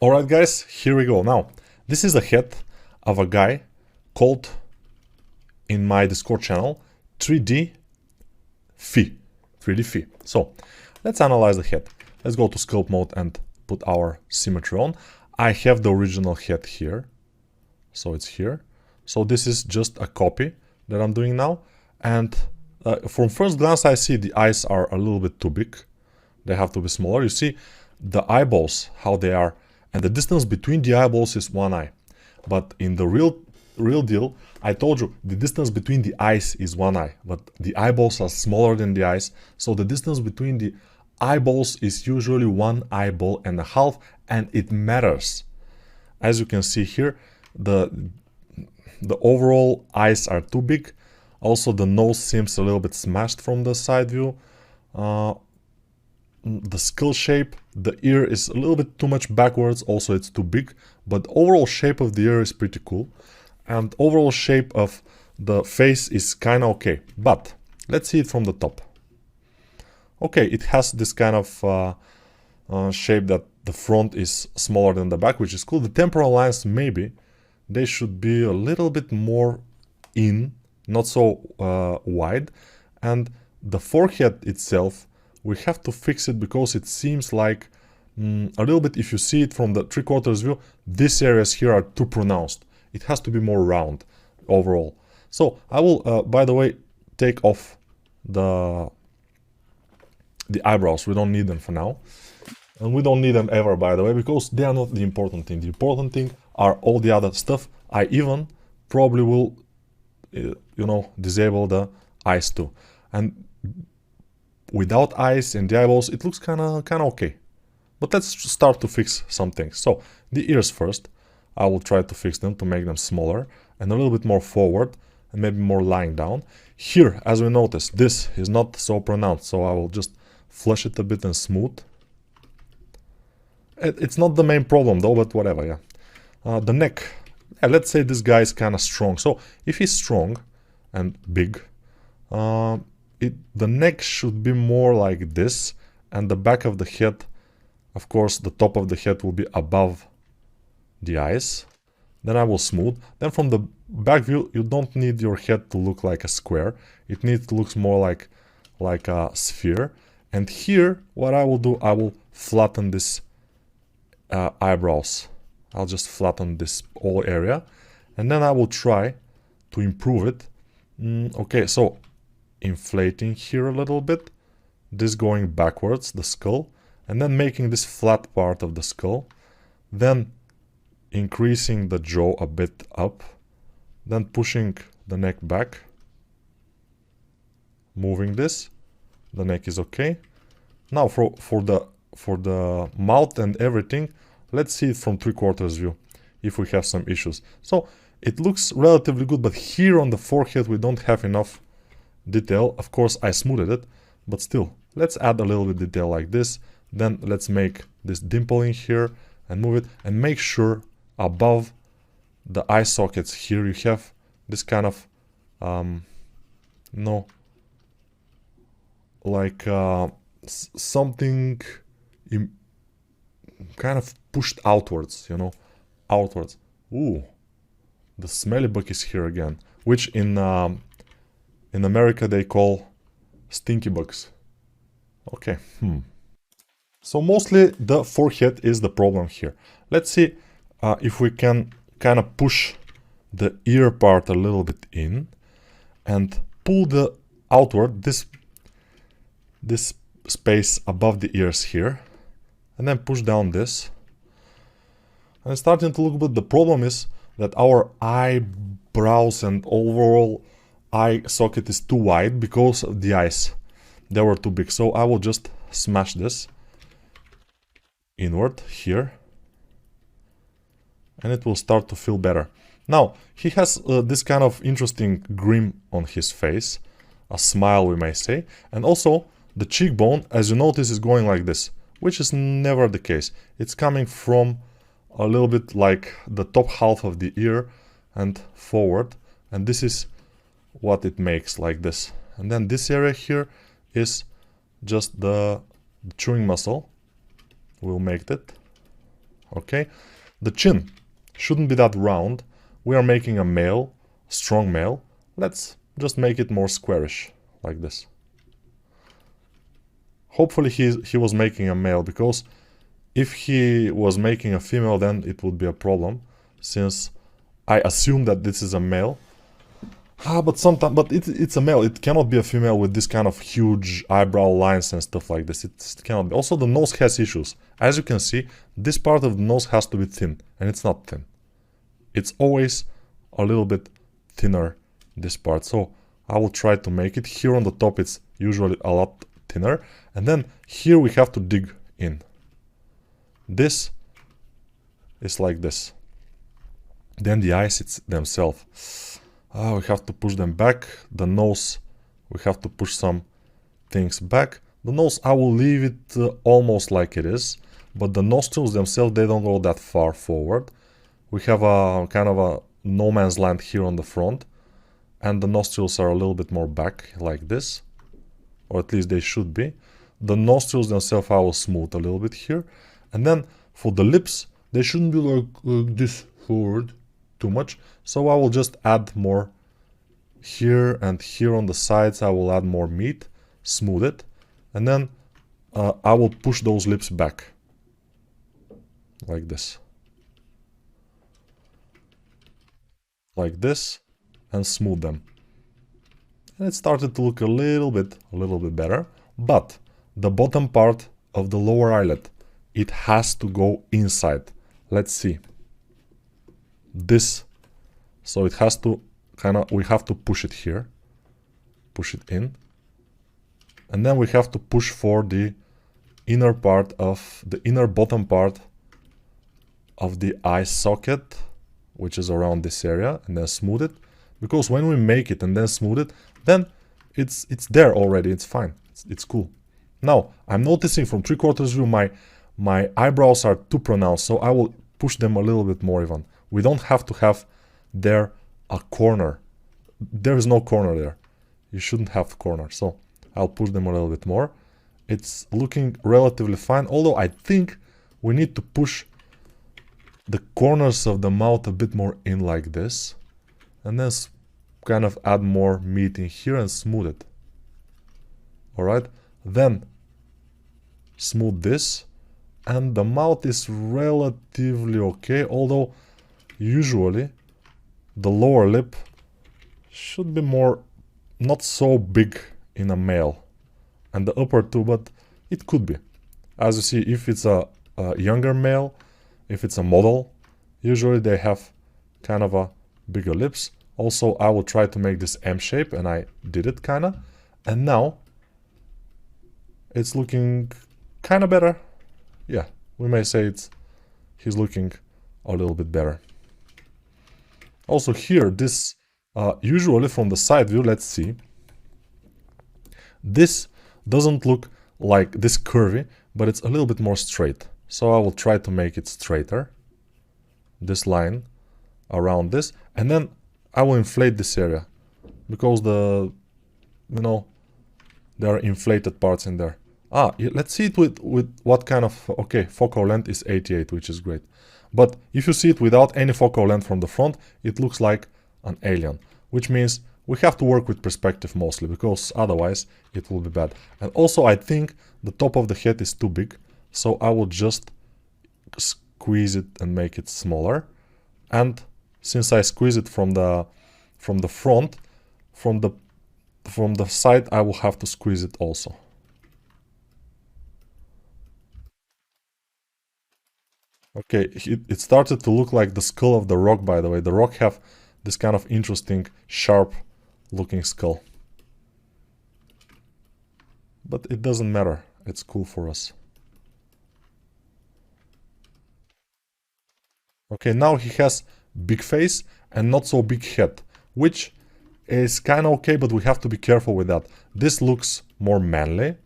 Alright guys, here we go. Now, this is the head of a guy called in my Discord channel 3D Phi. 3D Phi. So, let's analyze the head. Let's go to sculpt mode and put our symmetry on. I have the original head here. So it's here. So this is just a copy that I'm doing now. And from first glance I see the eyes are a little bit too big. They have to be smaller. You see the eyeballs, how they are. And the distance between the eyeballs is one eye. But in the real deal, I told you the distance between the eyes is one eye. But the eyeballs are smaller than the eyes. So the distance between the eyeballs is usually one eyeball and a half. And it matters. As you can see here, the overall eyes are too big. Also, the nose seems a little bit smashed from the side view. The skull shape, the ear is a little bit too much backwards, also it's too big, but overall shape of the ear is pretty cool. And overall shape of the face is kinda okay, but let's see it from the top. Okay, it has this kind of shape that the front is smaller than the back, which is cool. The temporal lines, maybe, they should be a little bit more in, not so wide. And the forehead itself, we have to fix it because it seems like a little bit, if you see it from the 3/4 view, these areas here are too pronounced. It has to be more round overall. So I will, by the way, take off the eyebrows. We don't need them for now. And we don't need them ever, by the way, because they are not the important thing. The important thing are all the other stuff. I even probably will, disable the eyes too. And without eyes and the eyeballs, it looks kind of okay. But let's start to fix some things. So, the ears first. I will try to fix them to make them smaller and a little bit more forward and maybe more lying down. Here, as we notice, this is not so pronounced, so I will just flush it a bit and smooth. It's not the main problem though, but whatever, yeah. The neck. Yeah, let's say this guy is kind of strong. So, if he's strong and big, the neck should be more like this, and the back of the head, of course, the top of the head will be above the eyes. Then I will smooth. Then from the back view, you don't need your head to look like a square. It needs to look more like a sphere. And here, what I will do, I will flatten this eyebrows. I'll just flatten this whole area, and then I will try to improve it. Okay, so inflating here a little bit, this going backwards, the skull, and then making this flat part of the skull, then increasing the jaw a bit up, then pushing the neck back, moving this, the neck is okay. Now for the mouth and everything, let's see it from 3/4 view if we have some issues. So it looks relatively good, but here on the forehead we don't have enough detail. Of course I smoothed it, but still, let's add a little bit detail like this. Then let's make this dimple in here and move it, and make sure above the eye sockets here you have this kind of something kind of pushed outwards, outwards. Ooh, the smelly bug is here again, which in America they call stinky bugs. Okay, So mostly the forehead is the problem here. Let's see if we can kind of push the ear part a little bit in and pull the outward this space above the ears here, and then push down this. And it's starting to look good. The problem is that our eyebrows and overall eye socket is too wide because of the eyes. They were too big. So I will just smash this inward here, and it will start to feel better. Now, he has this kind of interesting grin on his face, a smile we may say, and also the cheekbone, as you notice, is going like this, which is never the case. It's coming from a little bit like the top half of the ear and forward, and this is what it makes like this. And then this area here is just the chewing muscle. We'll make that. okay? The chin shouldn't be that round. We are making a male, strong male. Let's just make it more squarish, like this. Hopefully he was making a male, because if he was making a female, then it would be a problem, since I assume that this is a male. But it's a male. It cannot be a female with this kind of huge eyebrow lines and stuff like this. It cannot be. Also, the nose has issues. As you can see, this part of the nose has to be thin, and it's not thin. It's always a little bit thinner, this part. So I will try to make it. Here on the top, it's usually a lot thinner. And then here we have to dig in. This is like this. Then the eyes, it's themselves. We have to push them back. The nose, we have to push some things back. The nose, I will leave it almost like it is. But the nostrils themselves, they don't go that far forward. We have a kind of a no man's land here on the front. And the nostrils are a little bit more back, like this. Or at least they should be. The nostrils themselves, I will smooth a little bit here. And then for the lips, they shouldn't be like this forward too much. So I will just add more here and here on the sides. I will add more meat, smooth it. And then I will push those lips back. Like this. Like this. And smooth them. And it started to look a little bit better. But the bottom part of the lower eyelid, it has to go inside. Let's see. This, so it has to we have to push it here. Push it in. And then we have to push for the inner part of, the inner bottom part of the eye socket, which is around this area, and then smooth it. Because when we make it and then smooth it, then it's there already, it's fine, it's cool. Now, I'm noticing from 3/4 view my eyebrows are too pronounced, so I will push them a little bit more even. We don't have to have there a corner. There is no corner there. You shouldn't have corner, so I'll push them a little bit more. It's looking relatively fine, although I think we need to push the corners of the mouth a bit more in like this. And then kind of add more meat in here and smooth it. Alright, then smooth this. And the mouth is relatively okay, although usually the lower lip should be more, not so big in a male. And the upper too, but it could be. As you see, if it's a younger male, if it's a model, usually they have kind of a bigger lips. Also, I will try to make this M shape, and I did it kinda. And now it's looking kinda better. Yeah, we may say he's looking a little bit better. Also here, this usually from the side view, let's see. This doesn't look like this curvy, but it's a little bit more straight. So I will try to make it straighter. This line around this, and then I will inflate this area because there are inflated parts in there. Let's see it with what kind of, okay, focal length is 88, which is great. But if you see it without any focal length from the front, it looks like an alien, which means we have to work with perspective mostly, because otherwise it will be bad. And also I think the top of the head is too big, so I will just squeeze it and make it smaller. And since I squeeze it from the front, from the side, I will have to squeeze it also. Okay, it started to look like the skull of the Rock, by the way. The Rock have this kind of interesting, sharp looking skull. But it doesn't matter. It's cool for us. Okay, now he has big face and not so big head, which is kind of okay, but we have to be careful with that. This looks more manly.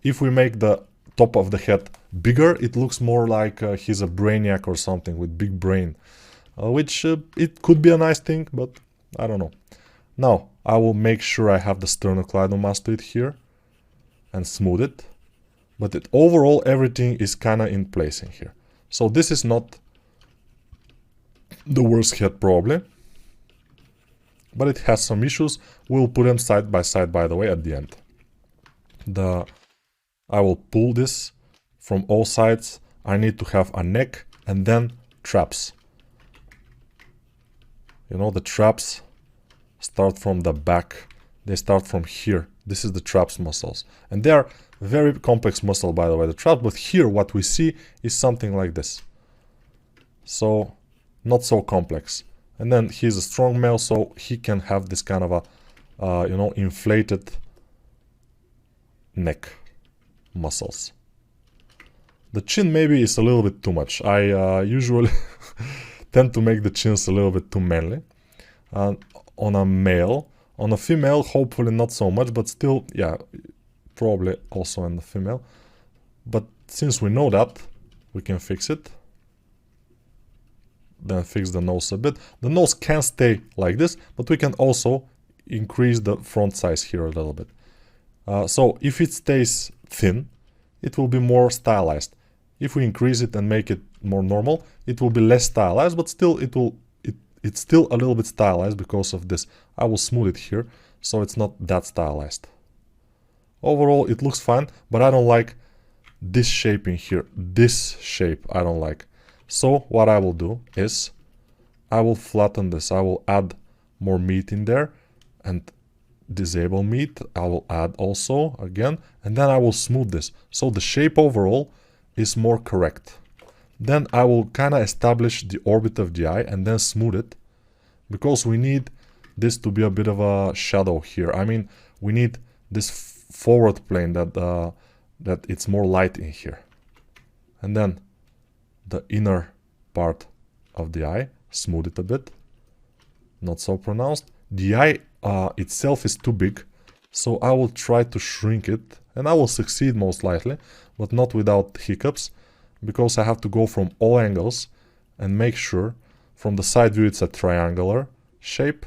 If we make the top of the head bigger, it looks more like he's a brainiac or something with big brain, which it could be a nice thing, but I don't know. Now I will make sure I have the sternocleidomastoid here and smooth it, but overall everything is kind of in place in here. So this is not the worst head probably, but it has some issues. We'll put them side by side, by the way, at the end. I will pull this from all sides. I need to have a neck and then traps. You know, the traps start from the back. They start from here. This is the traps muscles. And they are very complex muscle, by the way, the traps. But here what we see is something like this. So, not so complex. And then he's a strong male, so he can have this kind of a, you know, inflated neck muscles. The chin maybe is a little bit too much. I usually tend to make the chins a little bit too manly on a male. On a female, hopefully not so much, but still, yeah, probably also in the female. But since we know that, we can fix it. Then fix the nose a bit. The nose can stay like this, but we can also increase the front size here a little bit. So if it stays thin, it will be more stylized. If we increase it and make it more normal, it will be less stylized, but still it's still a little bit stylized because of this. I will smooth it here, so it's not that stylized. Overall, it looks fine, but I don't like this shape in here. This shape I don't like. So what I will do is I will flatten this. I will add more meat in there and disable meat. I will add also again, and then I will smooth this. So the shape overall is more correct. Then I will kind of establish the orbit of the eye and then smooth it, because we need this to be a bit of a shadow here. I mean, we need this forward plane that it's more light in here. And then the inner part of the eye, smooth it a bit, not so pronounced. The eye itself is too big, so I will try to shrink it, and I will succeed most likely, but not without hiccups, because I have to go from all angles and make sure from the side view it's a triangular shape.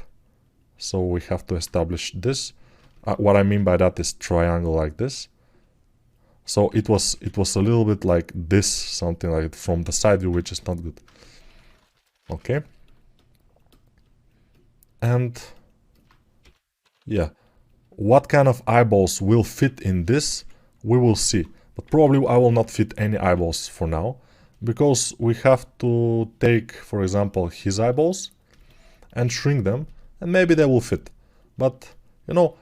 So we have to establish this. What I mean by that is triangle like this. So it was a little bit like this, something like from the side view, which is not good. Okay. And yeah, what kind of eyeballs will fit in this, we will see. But probably I will not fit any eyeballs for now, because we have to take, for example, his eyeballs and shrink them, and maybe they will fit. But, you know,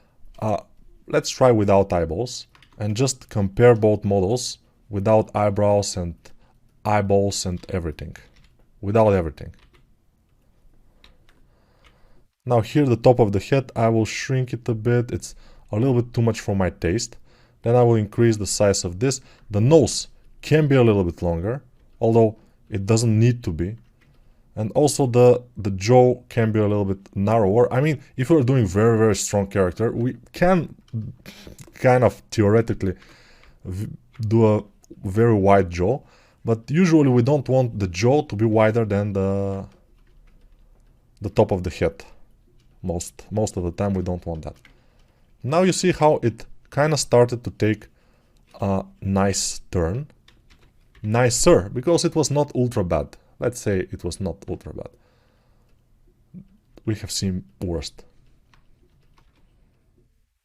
let's try without eyeballs and just compare both models without eyebrows and eyeballs and everything. Without everything. Now here the top of the head, I will shrink it a bit. It's a little bit too much for my taste. Then I will increase the size of this. The nose can be a little bit longer, although it doesn't need to be. And also the jaw can be a little bit narrower. I mean, if we're doing very, very strong character, we can kind of theoretically do a very wide jaw. But usually we don't want the jaw to be wider than the top of the head. Most of the time we don't want that. Now you see how it kind of started to take a nice turn. Nicer, because it was not ultra bad. Let's say it was not ultra bad. We have seen worst.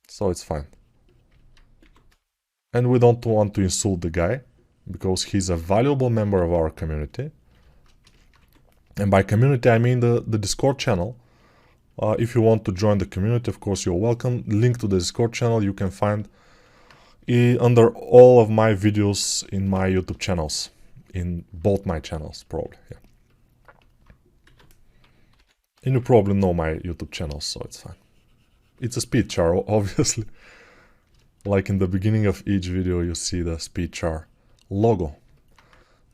So it's fine. And we don't want to insult the guy, because he's a valuable member of our community. And by community I mean the Discord channel. If you want to join the community, of course you're welcome. Link to the Discord channel you can find under all of my videos in my YouTube channels. In both my channels, probably, yeah. And you probably know my YouTube channels, so it's fine. It's a Speedchar, obviously. Like in the beginning of each video you see the Speedchar logo.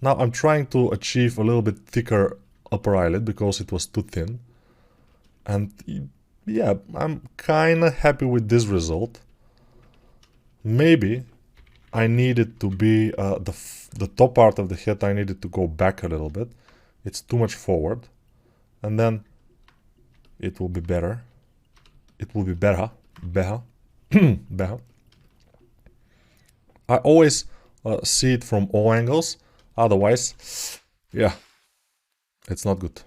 Now I'm trying to achieve a little bit thicker upper eyelid because it was too thin. And yeah, I'm kind of happy with this result. Maybe I needed to be, the top part of the head I needed to go back a little bit. It's too much forward. And then it will be better. It will be better. Better. Better. I always see it from all angles. Otherwise, yeah, it's not good.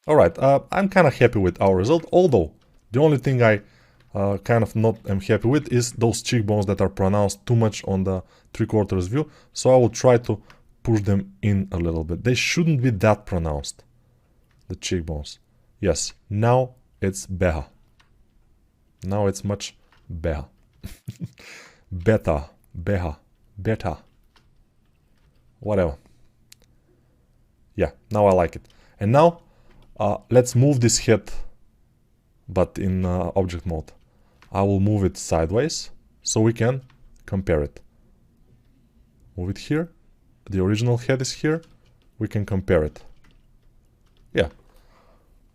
Alright, I'm kind of happy with our result, although the only thing I kind of not am happy with is those cheekbones that are pronounced too much on the 3/4 view, so I will try to push them in a little bit. They shouldn't be that pronounced, the cheekbones. Yes, now it's better. Now it's much better. Better. Whatever. Yeah, now I like it. And now, let's move this head, but in object mode. I will move it sideways, so we can compare it. Move it here. The original head is here. We can compare it. Yeah.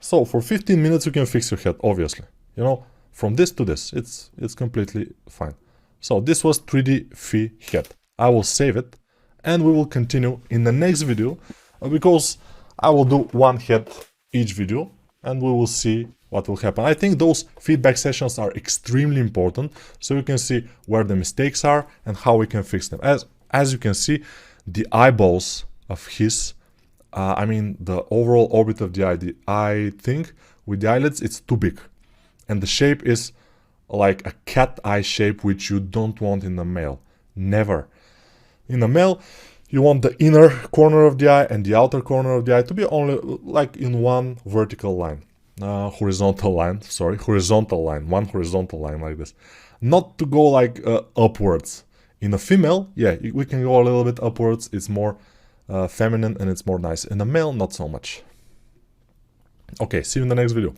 So for 15 minutes you can fix your head, obviously. You know, from this to this, it's completely fine. So this was 3D Phi head. I will save it, and we will continue in the next video, because I will do one head each video, and we will see what will happen. I think those feedback sessions are extremely important, so you can see where the mistakes are and how we can fix them. As you can see, the eyeballs of his, I mean the overall orbit of the eye, I think with the eyelids it's too big. And the shape is like a cat eye shape, which you don't want in a male. Never. In a male, you want the inner corner of the eye and the outer corner of the eye to be only like in one vertical line. Horizontal line, one horizontal line like this. Not to go like upwards. In a female, yeah, we can go a little bit upwards, it's more feminine and it's more nice. In a male, not so much. Okay, see you in the next video.